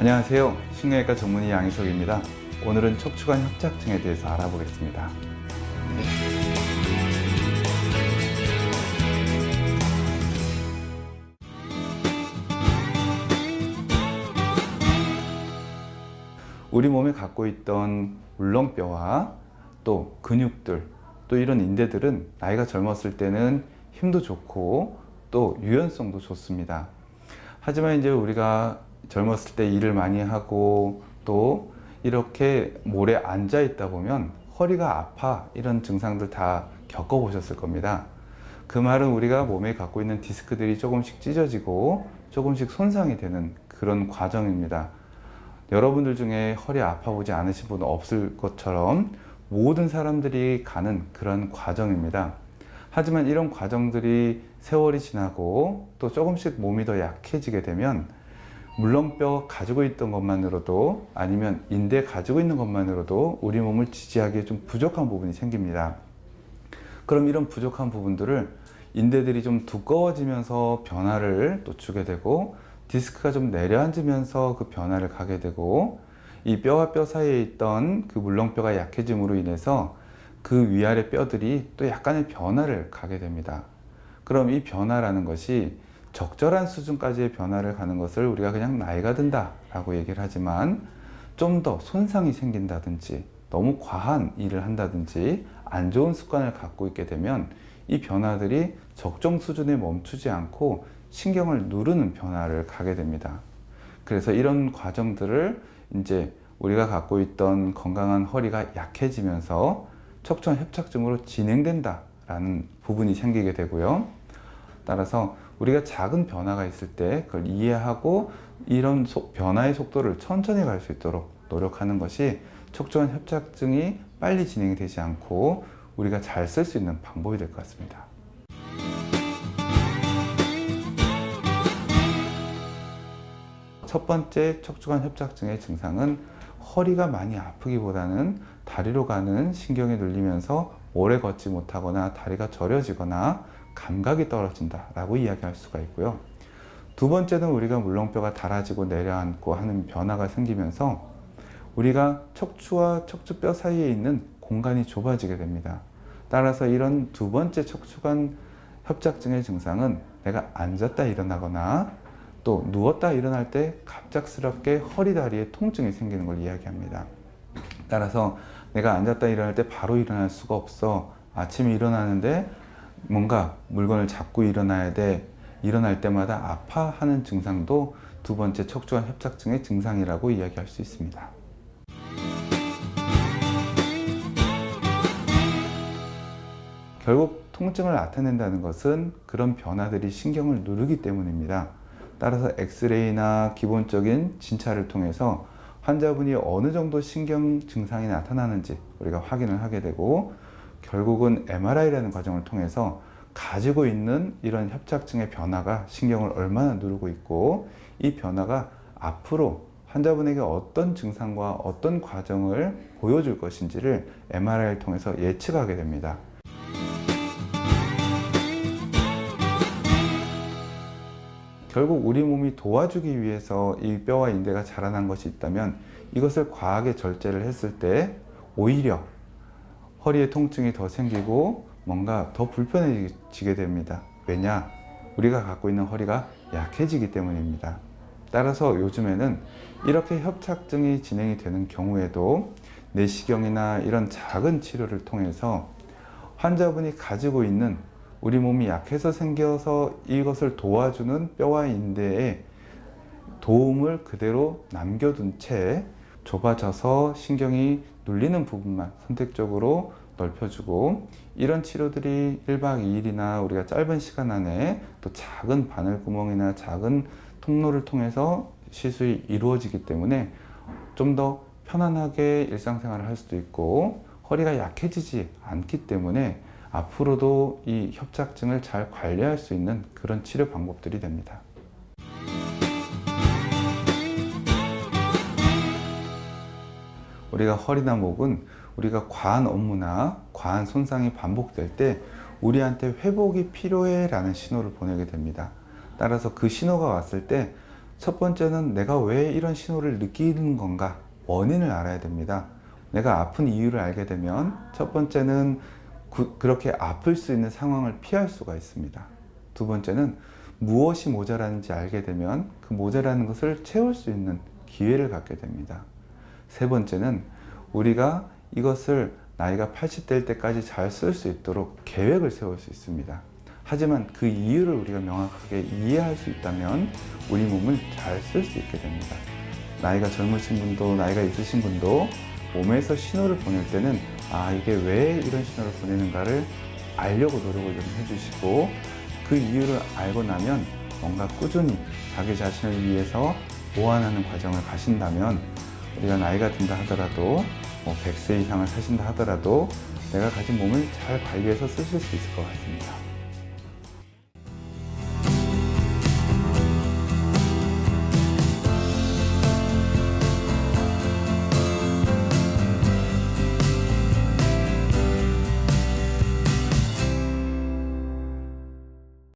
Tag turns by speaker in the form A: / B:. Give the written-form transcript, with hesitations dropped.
A: 안녕하세요. 신경외과 전문의 양희석입니다. 오늘은 척추관 협착증에 대해서 알아보겠습니다. 우리 몸에 갖고 있던 울렁뼈와 또 근육들, 또 이런 인대들은 나이가 젊었을 때는 힘도 좋고 또 유연성도 좋습니다. 하지만 이제 우리가 젊었을 때 일을 많이 하고 또 이렇게 모래 앉아 있다 보면 허리가 아파, 이런 증상들 다 겪어보셨을 겁니다. 그 말은 우리가 몸에 갖고 있는 디스크들이 조금씩 찢어지고 조금씩 손상이 되는 그런 과정입니다. 여러분들 중에 허리 아파 보지 않으신 분은 없을 것처럼 모든 사람들이 가는 그런 과정입니다. 하지만 이런 과정들이 세월이 지나고 또 조금씩 몸이 더 약해지게 되면 물렁뼈 가지고 있던 것만으로도, 아니면 인대 가지고 있는 것만으로도 우리 몸을 지지하기에 좀 부족한 부분이 생깁니다. 그럼 이런 부족한 부분들을 인대들이 좀 두꺼워지면서 변화를 또 주게 되고, 디스크가 좀 내려앉으면서 그 변화를 가게 되고, 이 뼈와 뼈 사이에 있던 그 물렁뼈가 약해짐으로 인해서 그 위아래 뼈들이 또 약간의 변화를 가게 됩니다. 그럼 이 변화라는 것이 적절한 수준까지의 변화를 가는 것을 우리가 그냥 나이가 든다 라고 얘기를 하지만, 좀 더 손상이 생긴다든지 너무 과한 일을 한다든지 안 좋은 습관을 갖고 있게 되면 이 변화들이 적정 수준에 멈추지 않고 신경을 누르는 변화를 가게 됩니다. 그래서 이런 과정들을 이제 우리가 갖고 있던 건강한 허리가 약해지면서 척추관 협착증으로 진행된다 라는 부분이 생기게 되고요. 따라서 우리가 작은 변화가 있을 때 그걸 이해하고 이런 변화의 속도를 천천히 갈 수 있도록 노력하는 것이 척추관 협착증이 빨리 진행이 되지 않고 우리가 잘 쓸 수 있는 방법이 될 것 같습니다. 첫 번째 척추관 협착증의 증상은 허리가 많이 아프기보다는 다리로 가는 신경이 눌리면서 오래 걷지 못하거나 다리가 저려지거나 감각이 떨어진다 라고 이야기할 수가 있고요. 두 번째는 우리가 물렁뼈가 닳아지고 내려앉고 하는 변화가 생기면서 우리가 척추와 척추뼈 사이에 있는 공간이 좁아지게 됩니다. 따라서 이런 두 번째 척추관 협착증의 증상은 내가 앉았다 일어나거나 또 누웠다 일어날 때 갑작스럽게 허리 다리에 통증이 생기는 걸 이야기합니다. 따라서 내가 앉았다 일어날 때 바로 일어날 수가 없어. 아침에 일어나는데 뭔가 물건을 잡고 일어나야 돼. 일어날 때마다 아파하는 증상도 두 번째 척추관 협착증의 증상이라고 이야기할 수 있습니다. 결국 통증을 나타낸다는 것은 그런 변화들이 신경을 누르기 때문입니다. 따라서 엑스레이나 기본적인 진찰을 통해서 환자분이 어느 정도 신경 증상이 나타나는지 우리가 확인을 하게 되고, 결국은 MRI라는 과정을 통해서 가지고 있는 이런 협착증의 변화가 신경을 얼마나 누르고 있고 이 변화가 앞으로 환자분에게 어떤 증상과 어떤 과정을 보여줄 것인지를 MRI를 통해서 예측하게 됩니다. 결국 우리 몸이 도와주기 위해서 이 뼈와 인대가 자라난 것이 있다면 이것을 과하게 절제를 했을 때 오히려 허리에 통증이 더 생기고 뭔가 더 불편해지게 됩니다. 왜냐? 우리가 갖고 있는 허리가 약해지기 때문입니다. 따라서 요즘에는 이렇게 협착증이 진행이 되는 경우에도 내시경이나 이런 작은 치료를 통해서 환자분이 가지고 있는 우리 몸이 약해서 생겨서 이것을 도와주는 뼈와 인대에 도움을 그대로 남겨둔 채 좁아져서 신경이 눌리는 부분만 선택적으로 넓혀주고, 이런 치료들이 1박 2일이나 우리가 짧은 시간 안에 또 작은 바늘구멍이나 작은 통로를 통해서 시술이 이루어지기 때문에 좀 더 편안하게 일상생활을 할 수도 있고 허리가 약해지지 않기 때문에 앞으로도 이 협착증을 잘 관리할 수 있는 그런 치료 방법들이 됩니다. 우리가 허리나 목은 우리가 과한 업무나 과한 손상이 반복될 때 우리한테 회복이 필요해 라는 신호를 보내게 됩니다. 따라서 그 신호가 왔을 때 첫 번째는 내가 왜 이런 신호를 느끼는 건가? 원인을 알아야 됩니다. 내가 아픈 이유를 알게 되면 첫 번째는 그렇게 아플 수 있는 상황을 피할 수가 있습니다. 두 번째는 무엇이 모자라는지 알게 되면 그 모자라는 것을 채울 수 있는 기회를 갖게 됩니다. 세 번째는 우리가 이것을 나이가 80대일 때까지 잘 쓸 수 있도록 계획을 세울 수 있습니다. 하지만 그 이유를 우리가 명확하게 이해할 수 있다면 우리 몸을 잘 쓸 수 있게 됩니다. 나이가 젊으신 분도 나이가 있으신 분도 몸에서 신호를 보낼 때는 이게 왜 이런 신호를 보내는가를 알려고 노력을 좀 해주시고 그 이유를 알고 나면 뭔가 꾸준히 자기 자신을 위해서 보완하는 과정을 가신다면 우리가 나이가 든다 하더라도 100세 이상을 사신다 하더라도 내가 가진 몸을 잘 관리해서 쓰실 수 있을 것 같습니다.